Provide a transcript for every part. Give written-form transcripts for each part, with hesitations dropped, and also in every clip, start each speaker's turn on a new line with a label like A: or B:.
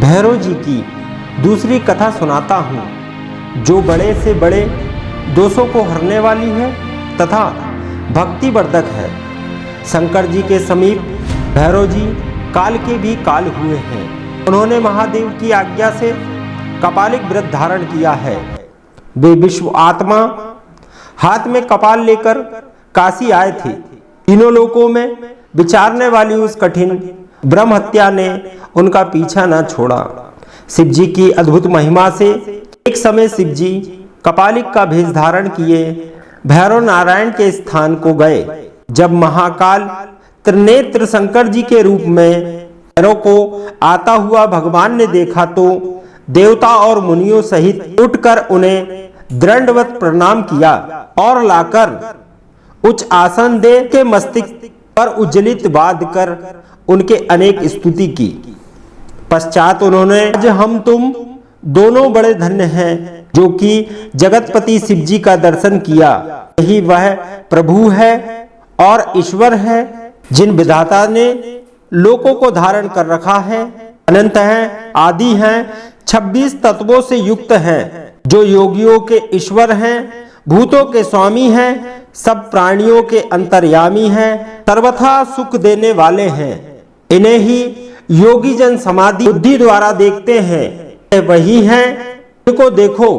A: भैरव जी की दूसरी कथा सुनाता हूँ, जो बड़े से बड़े दोषों को हरने वाली है तथा भक्तिवर्धक है। शंकर जी के समीप भैरव जी काल के भी काल हुए हैं। उन्होंने महादेव की आज्ञा से कपालिक व्रत धारण किया है। वे विश्व आत्मा हाथ में कपाल लेकर काशी आए थे। तीनों लोकों में विचारने वाली उस कठिन ब्रह्म हत्या ने उनका पीछा न छोड़ा। शिव जी की अद्भुत महिमा से एक समय शिव जी कपालिक का भेष धारण किए भैरव नारायण के स्थान को गए। जब महाकाल त्रिनेत्र शंकर जी के रूप में भैरव को आता हुआ भगवान ने देखा तो देवता और मुनियों सहित उठकर उन्हें दंडवत प्रणाम किया और लाकर उच्च आसन दे के मस्तिष्क पर उज्जलित बांध कर उनके अनेक स्तुति की। पश्चात उन्होंने आज हम तुम दोनों बड़े धन्य हैं जो कि जगतपति शिव जी का दर्शन किया। यही वह प्रभु है और ईश्वर है जिन विधाता ने लोकों को धारण कर रखा है। अनंत हैं, आदि हैं, 26 तत्वों से युक्त हैं, जो योगियों के ईश्वर हैं, भूतों के स्वामी हैं, सब प्राणियों के अंतर्यामी हैं, सर्वथा सुख देने वाले हैं। इन्हें ही योगी जन समाधि बुद्धि द्वारा देखते हैं। वही हैं इनको देखो।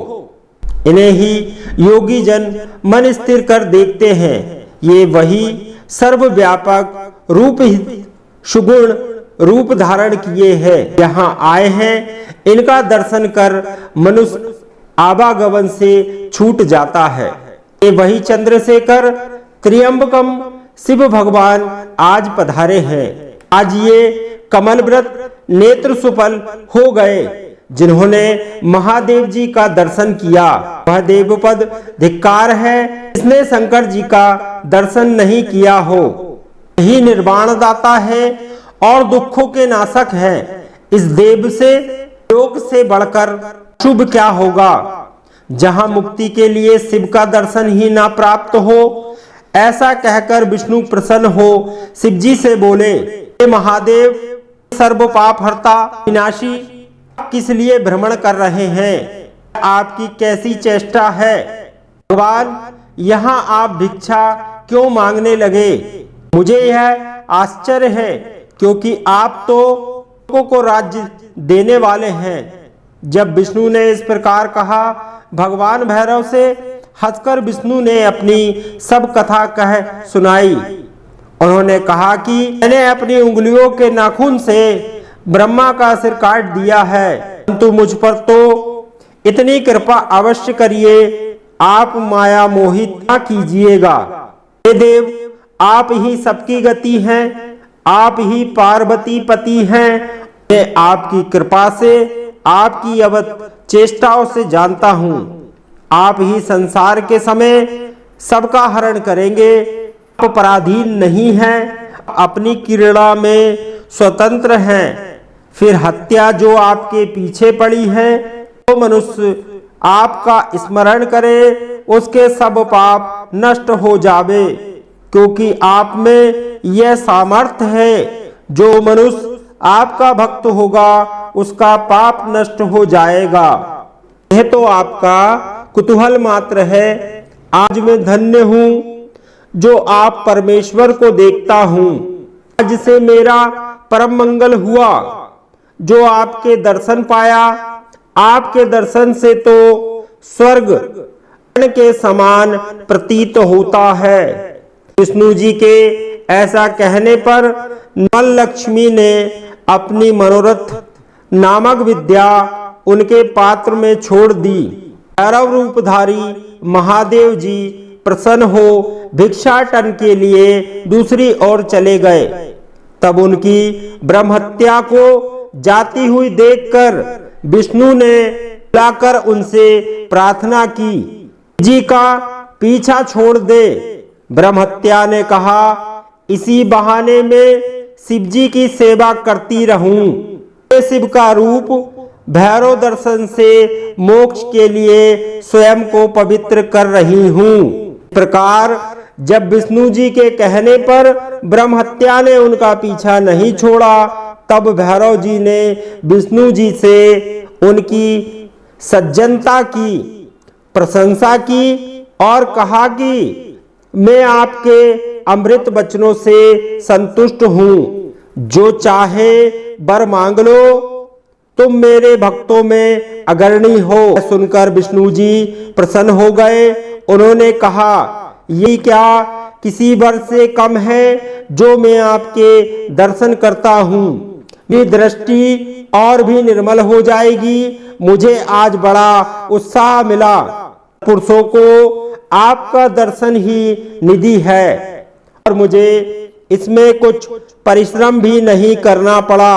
A: इन्हें ही योगी जन मन स्थिर कर देखते हैं। ये वही सर्वव्यापक रूप सुगुण रूप धारण किए हैं। यहाँ आए हैं, इनका दर्शन कर मनुष्य आवागमन से छूट जाता है। ये वही चंद्रशेखर त्र्यंबकम शिव भगवान आज पधारे हैं। आज ये कमल व्रत नेत्र सुफल हो गए। जिन्होंने महादेव जी का दर्शन किया वह देवपद धिक्कार है। इसने शंकर जी का दर्शन नहीं किया हो। यही निर्वाण दाता है और दुखों के नाशक है। इस देव से योग से बढ़कर शुभ क्या होगा। जहां मुक्ति के लिए शिव का दर्शन ही ना प्राप्त हो। ऐसा कहकर विष्णु प्रसन्न हो शिव जी से बोले, हे महादेव सर्व पाप हरता विनाशी, किस लिए भ्रमण कर रहे हैं। आपकी कैसी चेष्टा है भगवान। यहाँ आप भिक्षा क्यों मांगने लगे। मुझे यह आश्चर्य है क्योंकि आप तो लोगों को राज्य देने वाले हैं। जब विष्णु ने इस प्रकार कहा, भगवान भैरव से हंसकर विष्णु ने अपनी सब कथा कह सुनाई। उन्होंने कहा कि मैंने अपनी उंगलियों के नाखून से ब्रह्मा का सिर काट दिया है, परंतु मुझ पर तो इतनी कृपा अवश्य करिए, आप माया मोहित न कीजिएगा। हे देव, आप ही सबकी गति हैं, आप ही पार्वती पति हैं। मैं आपकी कृपा से आपकी अवध चेष्टाओं से जानता हूँ। आप ही संसार के समय सबका हरण करेंगे। आप पराधीन नहीं हैं, अपनी क्रीड़ा में स्वतंत्र हैं। फिर हत्या जो आपके पीछे पड़ी है, तो मनुष्य आपका स्मरण करे उसके सब पाप नष्ट हो जावे, क्योंकि आप में यह सामर्थ्य है। जो मनुष्य आपका भक्त होगा उसका पाप नष्ट हो जाएगा। यह तो आपका कुतूहल मात्र है। आज मैं धन्य हूँ जो आप परमेश्वर को देखता हूँ। आज से मेरा परम मंगल हुआ जो आपके दर्शन पाया। आपके दर्शन से तो स्वर्ग के समान प्रतीत होता है। विष्णु जी के ऐसा कहने पर नल लक्ष्मी ने अपनी मनोरथ नामक विद्या उनके पात्र में छोड़ दी। भैरव रूपधारी महादेव जी प्रसन्न हो भिक्षाटन के लिए दूसरी ओर चले गए। तब उनकी ब्रह्महत्या को जाती हुई देखकर विष्णु ने बुलाकर उनसे प्रार्थना की, जी का पीछा छोड़ दे। ब्रह्महत्या ने कहा, इसी बहाने में शिव जी की सेवा करती रहूं। शिव का रूप भैरव दर्शन से मोक्ष के लिए स्वयं को पवित्र कर रही हूँ। प्रकार जब विष्णु जी के कहने पर ब्रह्महत्या ने उनका पीछा नहीं छोड़ा, तब भैरव जी ने विष्णु जी से उनकी सज्जनता की प्रशंसा की और कहा कि मैं आपके अमृत वचनों से संतुष्ट हूँ, जो चाहे वर मांग लो, तुम मेरे भक्तों में अग्रणी हो। सुनकर विष्णु जी प्रसन्न हो गए। उन्होंने कहा, ये क्या किसी वर से कम है जो मैं आपके दर्शन करता हूँ। मेरी दृष्टि और भी निर्मल हो जाएगी। मुझे आज बड़ा उत्साह मिला। पुरुषों को आपका दर्शन ही निधि है और मुझे इसमें कुछ परिश्रम भी नहीं करना पड़ा।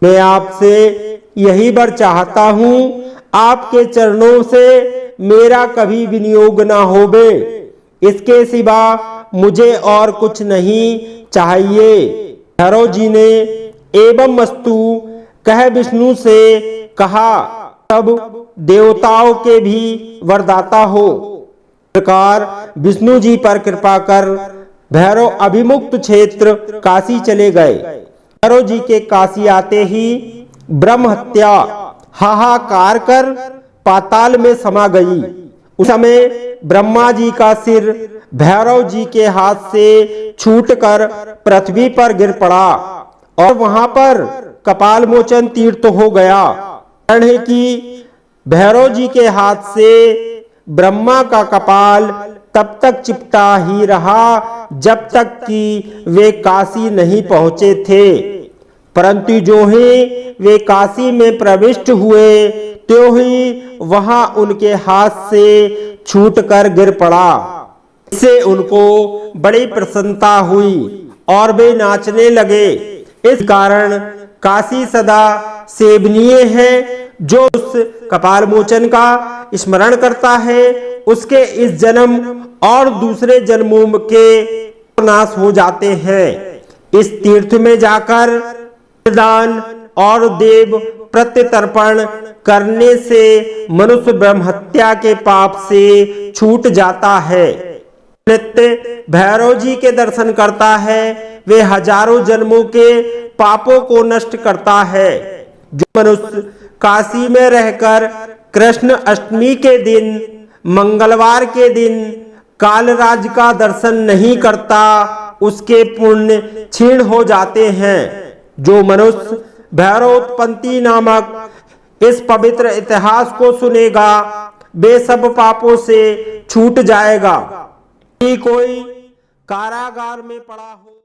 A: मैं आपसे यही वर चाहता हूँ, आपके चरणों से मेरा कभी विनियोग ना होवे। इसके सिवा मुझे और कुछ नहीं चाहिए। भैरव जी ने एवं अस्तु कह विष्णु से कहा, तब देवताओं के भी वरदाता हो। प्रकार विष्णु जी पर कृपा कर भैरव अभिमुक्त क्षेत्र काशी चले गए। भैरव जी के काशी आते ही ब्रह्म हत्या हाहाकार कर पाताल में समा गई। उस समय ब्रह्मा जी का सिर भैरव जी के हाथ से छूटकर पृथ्वी पर गिर पड़ा और वहां पर कपाल मोचन तीर्थ हो गया। कारण है कि भैरव जी के हाथ से ब्रह्मा का कपाल तब तक चिपटा ही रहा जब तक कि वे काशी नहीं पहुंचे थे, परंतु जो ही वे काशी में प्रविष्ट हुए त्यों ही वहां उनके हाथ से छूटकर गिर पड़ा। इससे उनको बड़ी प्रसन्नता हुई और वे नाचने लगे। इस कारण काशी सदा सेवनीय है। जो उस कपाल मोचन का स्मरण करता है, उसके इस जन्म और दूसरे जन्मों के नाश हो जाते हैं। इस तीर्थ में जाकर दान और देव प्रत्यर्पण करने से मनुष्य ब्रह्म हत्या के पाप से छूट जाता है। नित्य भैरव जी के दर्शन करता है, वे हजारों जन्मों के पापों को नष्ट करता है। जो मनुष्य काशी में रहकर कृष्ण अष्टमी के दिन, मंगलवार के दिन कालराज का दर्शन नहीं करता, उसके पुण्य क्षीण हो जाते हैं। जो मनुष्य भैरवोत्पत्ति नामक इस पवित्र इतिहास को सुनेगा, वे सब पापों से छूट जाएगा। कोई कारागार में पड़ा हो।